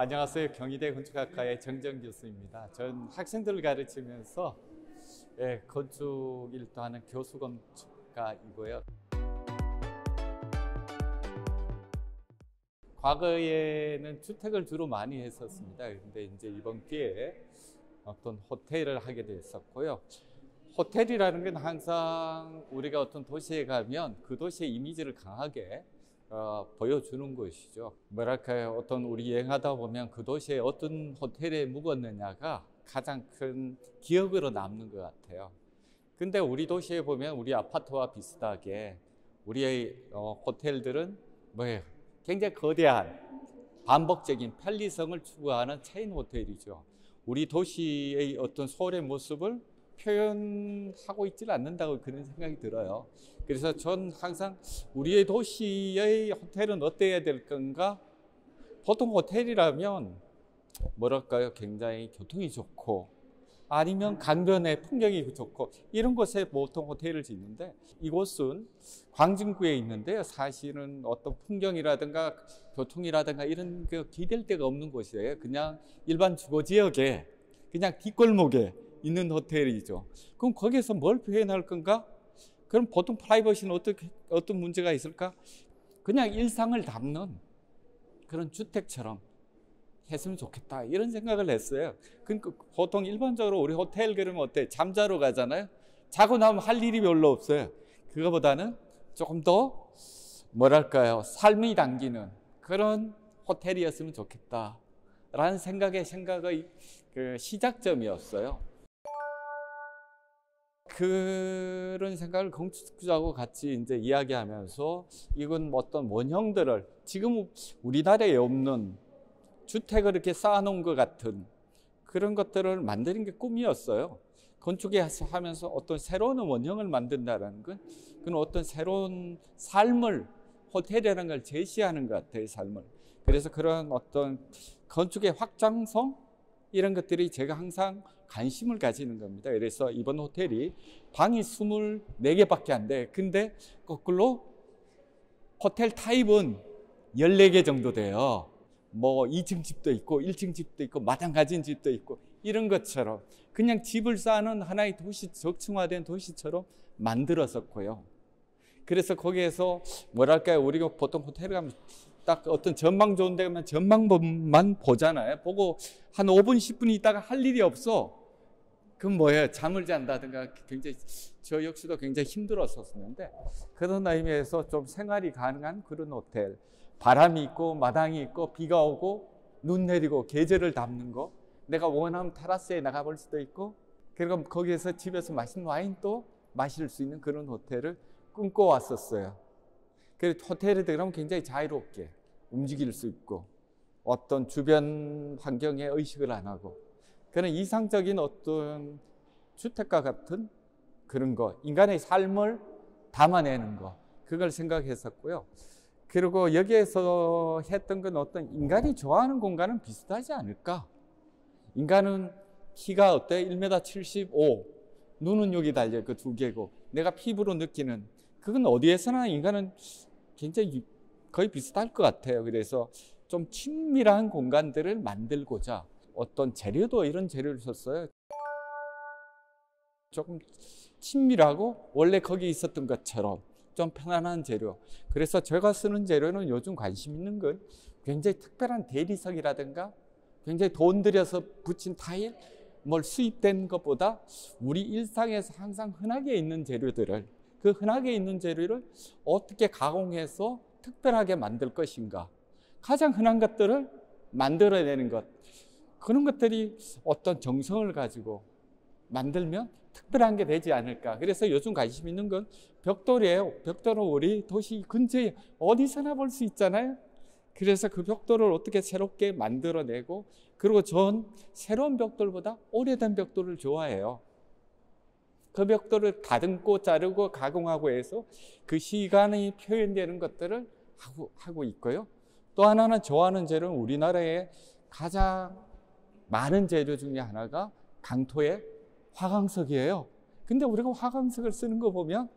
안녕하세요. 경희대 건축학과의 정정 교수입니다. 전 학생들을 가르치면서 건축 일도 하는 교수 건축가이고요. 과거에는 주택을 주로 많이 했었습니다. 근데 이제 이번 기회에 어떤 호텔을 하게 됐었고요. 호텔이라는 건 항상 우리가 어떤 도시에 가면 그 도시의 이미지를 강하게 보여주는 것이죠. 뭐랄까요, 어떤 우리 여행하다 보면 그 도시에 어떤 호텔에 묵었느냐가 가장 큰 기억으로 남는 것 같아요. 근데 우리 도시에 보면 우리 아파트와 비슷하게 우리의 호텔들은 뭐예요? 굉장히 거대한 반복적인 편리성을 추구하는 체인 호텔이죠. 우리 도시의 어떤 서울의 모습을 표현하고 있지는 않는다고 그런 생각이 들어요. 그래서 전 항상 우리의 도시의 호텔은 어때야 될 건가? 보통 호텔이라면 뭐랄까요? 굉장히 교통이 좋고 아니면 강변의 풍경이 좋고 이런 곳에 보통 호텔을 짓는데 이곳은 광진구에 있는데요. 사실은 어떤 풍경이라든가 교통이라든가 이런 거 기댈 데가 없는 곳이에요. 그냥 일반 주거지역에 그냥 뒷골목에 있는 호텔이죠. 그럼 거기에서 뭘 표현할 건가? 그럼 보통 프라이버시는 어떤 문제가 있을까? 그냥 일상을 담는 그런 주택처럼 했으면 좋겠다 이런 생각을 했어요. 그러니까 보통 일반적으로 우리 호텔 그러면 어때? 잠자러 가잖아요. 자고 나면 할 일이 별로 없어요. 그거보다는 조금 더 뭐랄까요? 삶이 담기는 그런 호텔이었으면 좋겠다라는 생각의 그 시작점이었어요. 그런 생각을 건축주하고 같이 이제 이야기하면서 이건 어떤 원형들을 지금 우리나라에 없는 주택을 이렇게 쌓아놓은 것 같은 그런 것들을 만드는 게 꿈이었어요. 건축에 하면서 어떤 새로운 원형을 만든다는 건 그건 어떤 새로운 삶을 호텔이라는 걸 제시하는 것 같아요. 삶을. 그래서 그런 어떤 건축의 확장성 이런 것들이 제가 항상 관심을 가지는 겁니다. 그래서 이번 호텔이 방이 24개밖에 안 돼. 근데 거꾸로 호텔 타입은 14개 정도 돼요. 뭐 2층 집도 있고 1층 집도 있고 마당 가진 집도 있고 이런 것처럼 그냥 집을 쌓는 하나의 도시, 적층화된 도시처럼 만들었었고요. 그래서 거기에서 뭐랄까요, 우리가 보통 호텔에 가면 딱 어떤 전망 좋은 데 가면 전망만 보잖아요. 보고 한 5분 10분 있다가 할 일이 없어. 그럼 뭐예요? 잠을 잔다든가 굉장히 저 역시도 굉장히 힘들었었는데 그런 의미에서 좀 생활이 가능한 그런 호텔, 바람이 있고 마당이 있고 비가 오고 눈 내리고 계절을 담는 거, 내가 원하면 테라스에 나가볼 수도 있고 그리고 거기에서 집에서 맛있는 와인도 마실 수 있는 그런 호텔을 꿈꿔왔었어요. 그래서 호텔에 들어가면 굉장히 자유롭게 움직일 수 있고 어떤 주변 환경에 의식을 안 하고 그런 이상적인 어떤 주택과 같은 그런 거, 인간의 삶을 담아내는 거, 그걸 생각했었고요. 그리고 여기에서 했던 건 어떤 인간이 좋아하는 공간은 비슷하지 않을까? 인간은 키가 어때? 1m 75, 눈은 여기 달려있고 2개고 내가 피부로 느끼는 그건 어디에서나 인간은 굉장히 거의 비슷할 것 같아요. 그래서 좀 친밀한 공간들을 만들고자 어떤 재료도 이런 재료를 썼어요. 조금 친밀하고 원래 거기 있었던 것처럼 좀 편안한 재료. 그래서 제가 쓰는 재료는 요즘 관심 있는 건 굉장히 특별한 대리석이라든가 굉장히 돈 들여서 붙인 타일 뭘 수입된 것보다 우리 일상에서 항상 흔하게 있는 재료들을 그 흔하게 있는 재료를 어떻게 가공해서 특별하게 만들 것인가, 가장 흔한 것들을 만들어내는 것, 그런 것들이 어떤 정성을 가지고 만들면 특별한 게 되지 않을까. 그래서 요즘 관심 있는 건 벽돌이에요. 벽돌은 우리 도시 근처에 어디서나 볼 수 있잖아요. 그래서 그 벽돌을 어떻게 새롭게 만들어내고, 그리고 전 새로운 벽돌보다 오래된 벽돌을 좋아해요. 그 벽돌을 다듬고 자르고 가공하고 해서 그 시간이 표현되는 것들을 하고 있고요. 또 하나는 좋아하는 재료는 우리나라에 가장 많은 재료 중에 하나가 강토의 화강석이에요. 근데 우리가 화강석을 쓰는 거 보면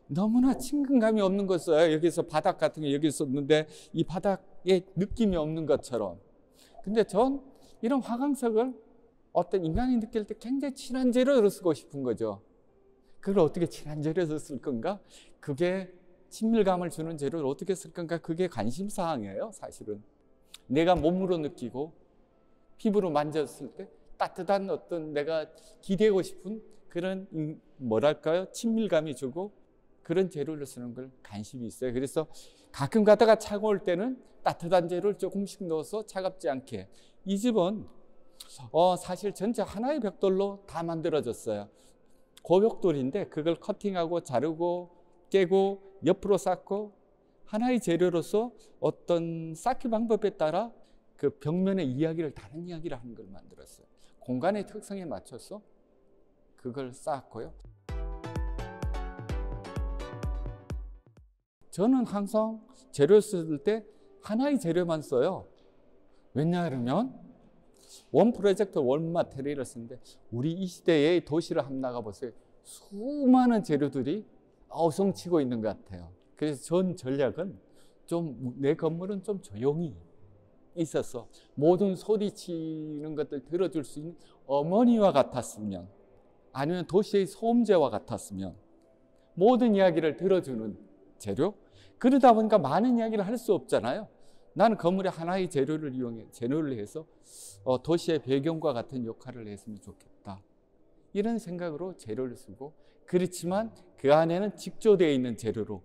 너무나 친근감이 없는 거 써요. 여기서 바닥 같은 게 여기 있었는데 이 바닥에 느낌이 없는 것처럼. 근데 전 이런 화강석을 어떤 인간이 느낄 때 굉장히 친한 재료로 쓰고 싶은 거죠. 그걸 어떻게 친한 재료로 쓸 건가? 그게 친밀감을 주는 재료를 어떻게 쓸 건가? 그게 관심사항이에요, 사실은. 내가 몸으로 느끼고 피부로 만졌을 때 따뜻한 어떤 내가 기대고 싶은 그런 뭐랄까요? 친밀감이 주고 그런 재료를 쓰는 걸 관심이 있어요. 그래서 가끔 가다가 차가울 때는 따뜻한 재료를 조금씩 넣어서 차갑지 않게. 이 집은 사실 전체 하나의 벽돌로 다 만들어졌어요. 고벽돌인데 그걸 커팅하고 자르고 깨고 옆으로 쌓고 하나의 재료로서 어떤 쌓기 방법에 따라 그 벽면의 이야기를 다른 이야기를 하는 걸 만들었어요. 공간의 특성에 맞춰서 그걸 쌓았고요. 저는 항상 재료 쓸 때 하나의 재료만 써요. 왜냐하면 원 프로젝트 원 마테리얼을 쓰는데 우리 이 시대의 도시를 한번 나가보세요. 수많은 재료들이 어성치고 있는 것 같아요. 그래서 전 전략은 좀 내 건물은 좀 조용히 있어서 모든 소리치는 것들 들어줄 수 있는 어머니와 같았으면, 아니면 도시의 소음제와 같았으면 모든 이야기를 들어주는 재료. 그러다 보니까 많은 이야기를 할 수 없잖아요. 나는 건물에 하나의 재료를 이용해 재료를 해서 도시의 배경과 같은 역할을 했으면 좋겠다, 이런 생각으로 재료를 쓰고, 그렇지만 그 안에는 직조되어 있는 재료로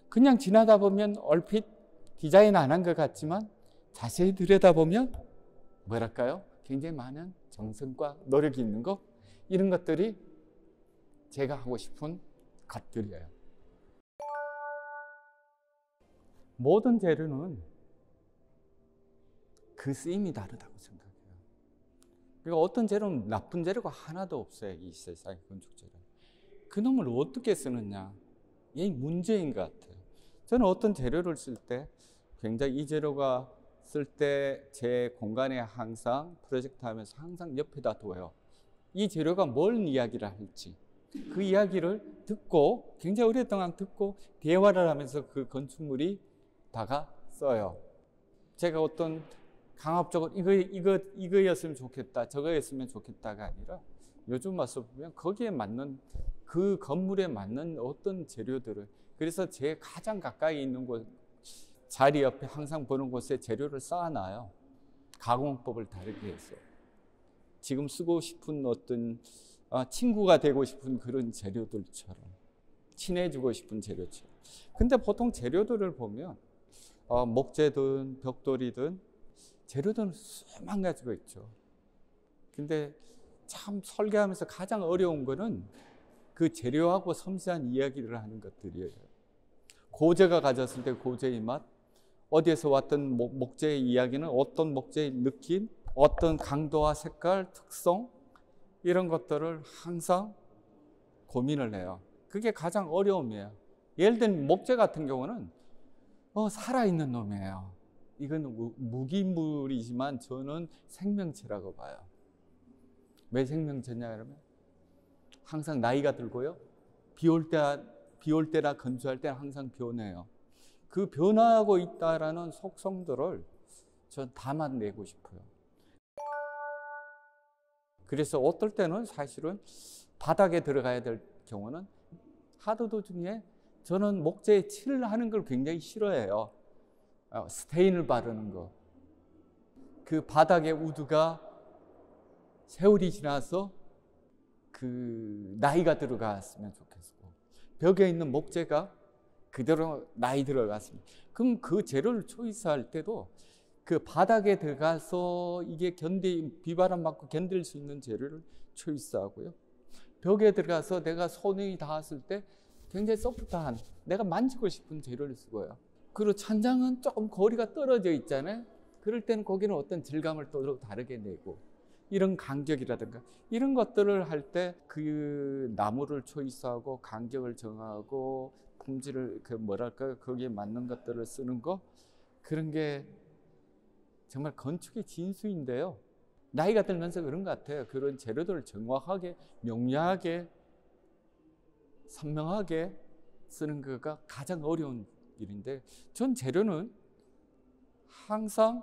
그냥 지나다 보면 얼핏 디자인 안 한 것 같지만 자세히 들여다보면 뭐랄까요? 굉장히 많은 정성과 노력이 있는 것, 이런 것들이 제가 하고 싶은 것들이에요. 모든 재료는 그 쓰임이 다르다고 생각해요. 그러니까 어떤 재료는 나쁜 재료가 하나도 없어요. 이 세상에 건축 재료. 그놈을 어떻게 쓰느냐, 이게 문제인 것 같아요. 저는 어떤 재료를 쓸 때 굉장히 이 재료가 쓸 때 제 공간에 항상 프로젝트 하면서 항상 옆에다 둬요. 이 재료가 뭘 이야기를 할지 그 이야기를 듣고 굉장히 오랫동안 듣고 대화를 하면서 그 건축물이 다가서요. 제가 어떤 강압적으로 이거였으면 좋겠다, 저거였으면 좋겠다가 아니라 요즘 와서 보면 거기에 맞는 그 건물에 맞는 어떤 재료들을, 그래서 제 가장 가까이 있는 곳 자리 옆에 항상 보는 곳에 재료를 쌓아놔요. 가공법을 다르게 해서 지금 쓰고 싶은 어떤 친구가 되고 싶은 그런 재료들처럼, 친해지고 싶은 재료처럼. 근데 보통 재료들을 보면 목재든 벽돌이든 재료들은 수만 가지가 있죠. 근데 참 설계하면서 가장 어려운 거는 그 재료하고 섬세한 이야기를 하는 것들이에요. 고제가 가졌을 때 고제의 맛, 어디에서 왔던 목재의 이야기는 어떤 목재의 느낌, 어떤 강도와 색깔, 특성, 이런 것들을 항상 고민을 해요. 그게 가장 어려움이에요. 예를 들면 목재 같은 경우는 살아있는 놈이에요. 이건 무기물이지만 저는 생명체라고 봐요. 왜 생명체냐 그러면 항상 나이가 들고요. 비 올 때나 건조할 때는 항상 변해요. 그 변화하고 있다라는 속성들을 전 담아내고 싶어요. 그래서 어떨 때는 사실은 바닥에 들어가야 될 경우는 하드도 중에 저는 목재에 칠을 하는 걸 굉장히 싫어해요. 스테인을 바르는 거. 그 바닥에 우드가 세월이 지나서 그 나이가 들어갔으면 좋겠고, 벽에 있는 목재가 그대로 나이 들어갔습니다. 그럼 그 재료를 초이스할 때도 그 바닥에 들어가서 이게 비바람 맞고 견딜 수 있는 재료를 초이스하고요. 벽에 들어가서 내가 손이 닿았을 때 굉장히 소프트한, 내가 만지고 싶은 재료를 쓰고요. 그리고 천장은 조금 거리가 떨어져 있잖아요. 그럴 때는 거기는 어떤 질감을 또 다르게 내고, 이런 간격이라든가 이런 것들을 할 때 그 나무를 초이스하고 간격을 정하고 품질을 거기에 맞는 것들을 쓰는 거, 그런 게 정말 건축의 진수인데요. 나이가 들면서 그런 것 같아요. 그런 재료들을 정확하게, 명료하게, 선명하게 쓰는 거가 가장 어려운 일인데, 전 재료는 항상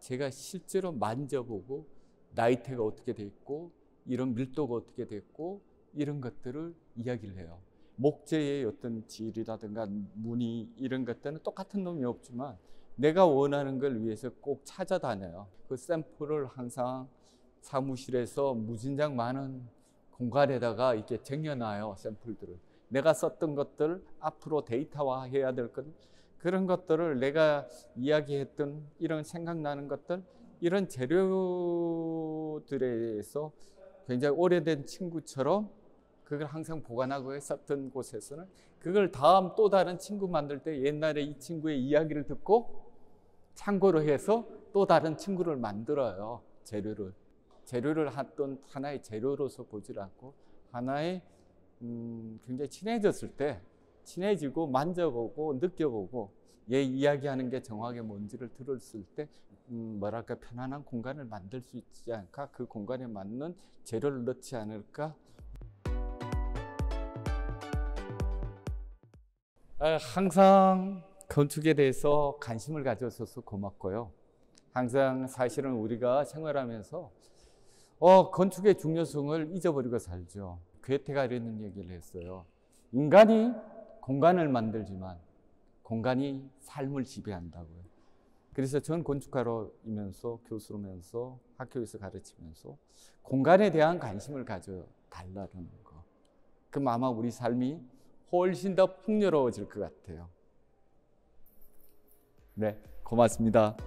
제가 실제로 만져보고 나이테가 어떻게 돼 있고 이런 밀도가 어떻게 됐고 이런 것들을 이야기를 해요. 목재의 어떤 질이라든가 무늬 이런 것들은 똑같은 놈이 없지만 내가 원하는 걸 위해서 꼭 찾아다녀요. 그 샘플을 항상 사무실에서 무진장 많은 공간에다가 이렇게 쟁여놔요. 샘플들을. 내가 썼던 것들, 앞으로 데이터화해야 될 것, 그런 것들을 내가 이야기했던 이런 생각나는 것들, 이런 재료들에서 굉장히 오래된 친구처럼 그걸 항상 보관하고 했었던 곳에서는 그걸 다음 또 다른 친구 만들 때 옛날에 이 친구의 이야기를 듣고 참고로 해서 또 다른 친구를 만들어요. 재료를 어떤 하나의 재료로서 보질 않고 하나의 굉장히 친해졌을 때 친해지고 만져보고 느껴보고 얘 이야기하는 게 정확하게 뭔지를 들었을 때 뭐랄까 편안한 공간을 만들 수 있지 않을까, 그 공간에 맞는 재료를 넣지 않을까. 항상 건축에 대해서 관심을 가져줘서 고맙고요. 항상 사실은 우리가 생활하면서 건축의 중요성을 잊어버리고 살죠. 괴테가 이런 얘기를 했어요. 인간이 공간을 만들지만 공간이 삶을 지배한다고요. 그래서 전 건축가로이면서 교수로면서 학교에서 가르치면서 공간에 대한 관심을 가져달라는 거. 그럼 아마 우리 삶이 훨씬 더 풍요로워질 것 같아요. 네, 고맙습니다.